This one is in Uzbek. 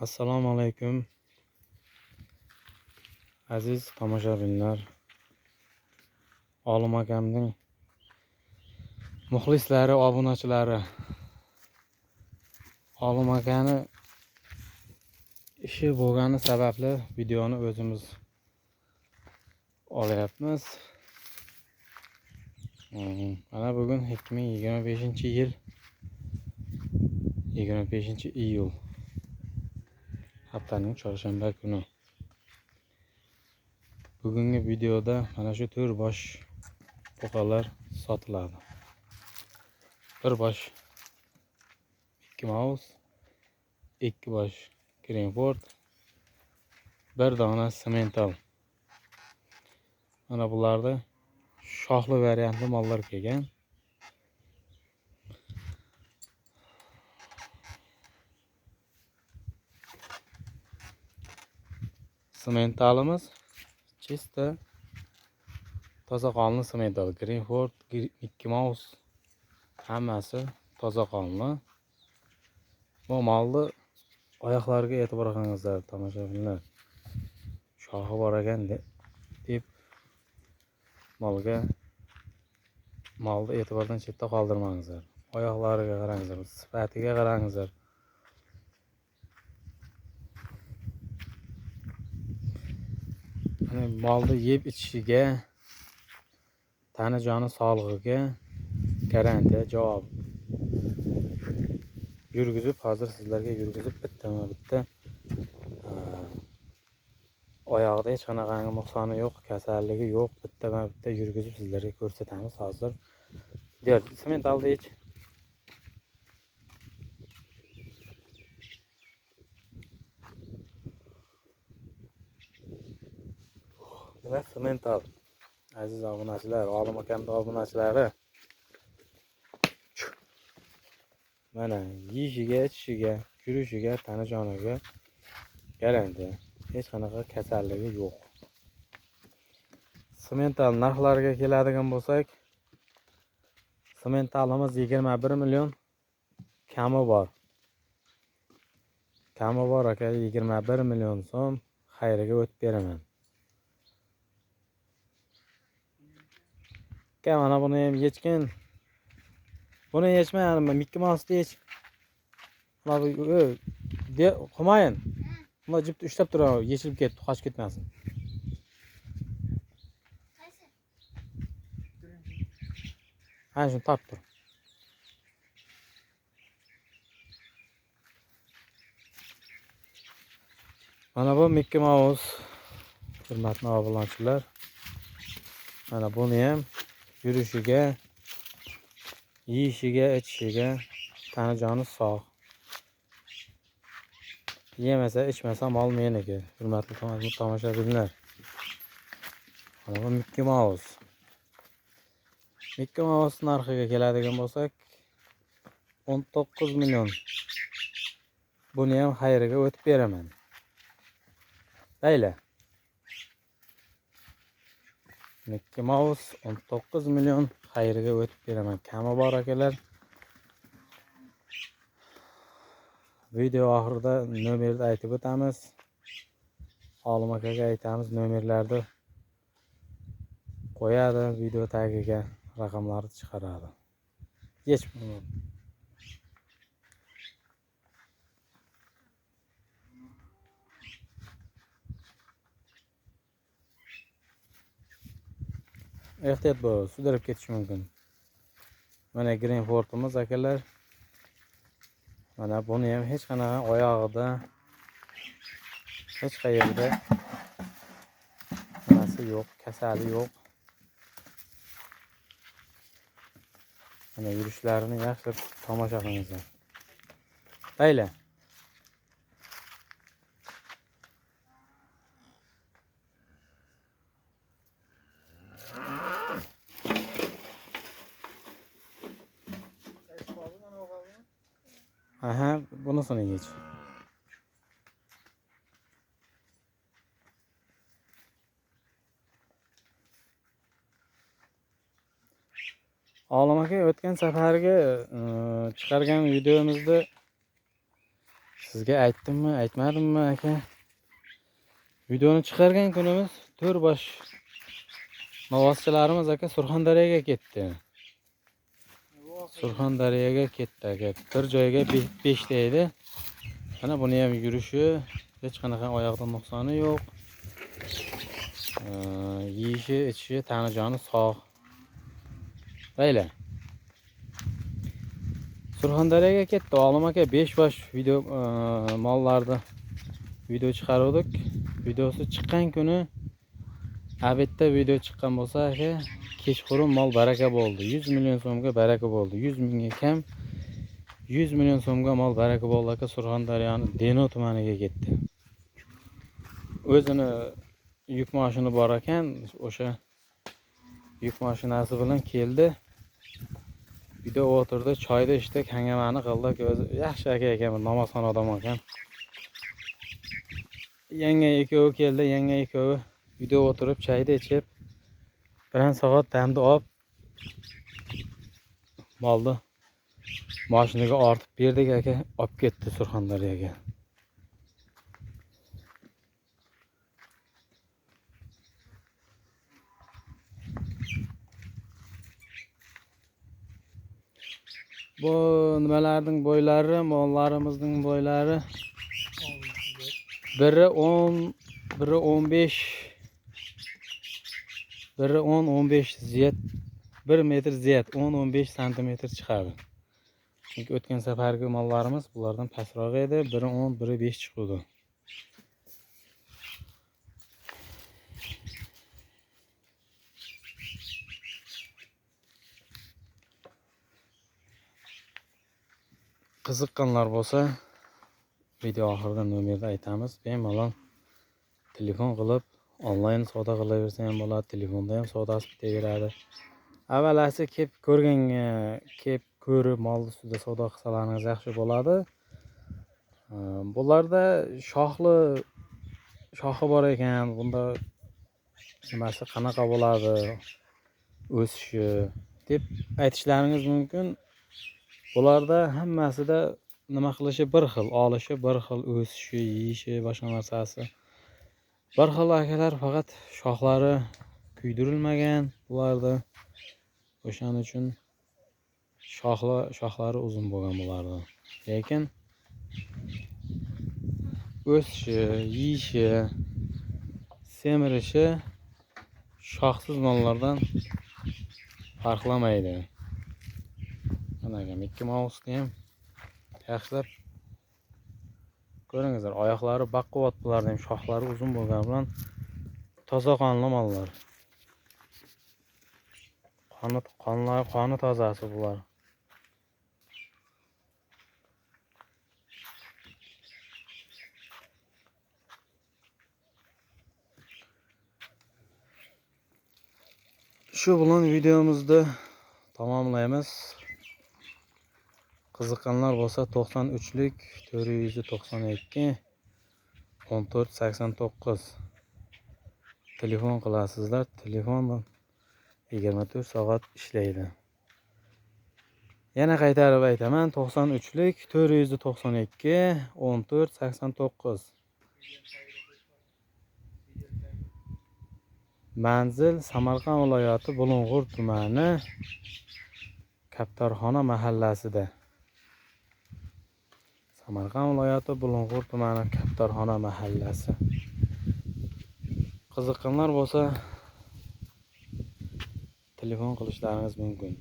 Assalomu alaykum aziz tomoshabinlar, Olim akamning muxlislari, obunachilari. Olim akani ishi bo'lgani sababli videoni o'zimiz olyapmiz. Mana bugun 2025-yil 25-iyul haftaning chorshanba kuni. Bugungi videoda mana shu 4 bosh buqalar sotiladi. 1 bosh Mickey Mouse, 2 bosh Greenford, 1 dona Simmental. Mana bularda shoxli variantli mollar kelgan. Simmentalimiz chista toza qonli Simmental. Greenford, Mickey Mouse hammasi toza qonli. Bu molni oyoqlariga e'tibor qilingizlar tomoshabinlar. Shoxi bor ekan deb molni e'tibordan chetda qoldirmangizlar. Oyoqlariga qarangizlar, sifatiga qarangizlar. Molni yeb ichishiga, tana joni sog'lig'iga garantiya javob. Yurgizib, hozir sizlarga yurgizib bitta oyog'ida hech qanaqangi nuqsoni yo'q, kasalligi yo'q, bitta yurgizib sizlarga ko'rsatamiz hozir. Diyor, Simmentalni ich. Mana Simmental. Aziz obunachilar, Olim akamning obunachilari. Mana yeyishiga, ichishiga, yurishiga, tana joniga garantiya. Hech qanaqa kasalligi yo'q. Simmental narxlariga keladigan bo'lsak, Simmentalimiz 21 million, kami bor. Kami bor aka, 21 million so'm xayriga o'tib beraman. Aka, mana buni ham yechkin. Buni yechma, Mickey Mouse'ni yech. Mana bu qilmayin. Buni jipni ushlab tur, yechilib ketdi, qochib ketmasin. Ana shuni top tur. Mana bu Mickey Mouse. Hurmatli obunachilar. Mana buni ham yurishiga, yeyishiga, ichishiga tana joni sog'. Yemasa, ichmasa mol meniki. Hurmatli tomoshabinlar. Mana bu Mickey Mouse. Mickey Mouse narxiga keladigan bo'lsak, 19 million. Buni ham xayriga o'tib beraman. Bayla. Mickey Mouse 19 million xayriga o'tib beraman. Kami bor akalar. Video oxirida nomerni aytib o'tamiz. Olim akaga aytamiz, nomerlarni qo'yadi, video tagiga raqamlarni chiqaradi. Yech buni. Ehtiyot bo'l, sudrab ketish mumkin. Mana Greenfordimiz akalar. Mana buni ham hech qanaqa oyog'ida, hech qayerda nimasi yo'q, kasali yo'q. Mana yurishlarini yaxshi tomosha qilingizlar. Bayla. Aha, bunisini yech. Olim aka o'tgan safargi chiqargan videomizda Sizga aytdimmi, aytmadimmi aka? Videoni chiqargan kunimiz to'rbosh novvoschilarimiz aka Surxondaryoga ketdi. Surxondaryoga ketdi aka. Bir joyga 5 deydi. Mana buni ham yurishi hech qanaqa oyoqda nuqsoni yo'q. Yeyishi, ichishi, tani joni sog'. Bayla. Surxondaryoga ketdi. Olim aka 5 bosh video mollarni video chiqardik. Videosi chiqqan kuni abetda video chiqqan bo'lsa aka, kechqurun mol baraka bo'ldi. 100 million so'mga baraka bo'ldi. 100 mingga kam 100 million so'mga mol baraka bo'ldi aka. Surxondaryoning Deno tumaniga ketdi. O'zini yuk mashini bor ekan, o'sha yuk mashinasi bilan keldi. Uyda o'tirdi, choyda ichdik, hangamani qildik. O'zi yaxshi aka ekan, namozxon odam ekan. Yanga ikkovi keldi, yanga ikkovi uyda o'tirib, choyda ichib, biron soat damda olib molni mashinaga ortib berdik aka, olib ketdi Surxondaryoga. Bu nimalarning bo'ylari, mollarimizning bo'ylari biri 10, biri 15, biri 10-15 ziyat, 1 metr ziyat 10-15 santimetr chiqadi. Chunki o'tgan safargi mollarimiz bulardan pastroq edi, biri 10, biri 5 chiqdi. Qiziqqanlar bo'lsa, video oxirida nomerda aytamiz. Bemalol telefon qilib, onlayn savdo qilaversa ham bo'ladi, telefonda ham savdosi ketaveradi. Avvalasi kelib ko'rganga, kelib ko'rib, mol ustida savdo qilsalaringiz yaxshi bo'ladi. Bularda shoxi bor ekan, bunda nimasi qanaqa bo'ladi, o'sishi deb aytishlaringiz mumkin. Bularda hammasida nima qilishi bir xil, olishi bir xil, o'sishi, yeyishi, boshqa narsasi bir xil akalar, faqat shoxlari kuydirilmagan bularda. O'shaning uchun shoxlari uzun bo'lgan bularda. Lekin o'sishi, yeyishi, semirishi shoxsiz mollardan farqlamaydi. Mana Mickey Mouse'ni ham yaxshilab ko'ringizlar. Oyoqlari baquvvat, bularning shoxlari uzun bo'lgani bilan toza qonli mollar. Qoni tozasi bular. Shu bilan videomizni tamomlaymiz. Qiziqqanlar bo'lsa 93lik 492 1489 telefon qilasizlar. Telefon 24 soat ishlaydi. Yana qaytarib aytaman, 93lik 492 1489. Manzil Samarqand viloyati Bulung'ur tumani Kaptarxona mahallasida. Samarqand viloyati Bulung'ur tumani Kaptarxona mahallasi. Qiziqqanlar bo'lsa telefon qilishlaringiz mumkin.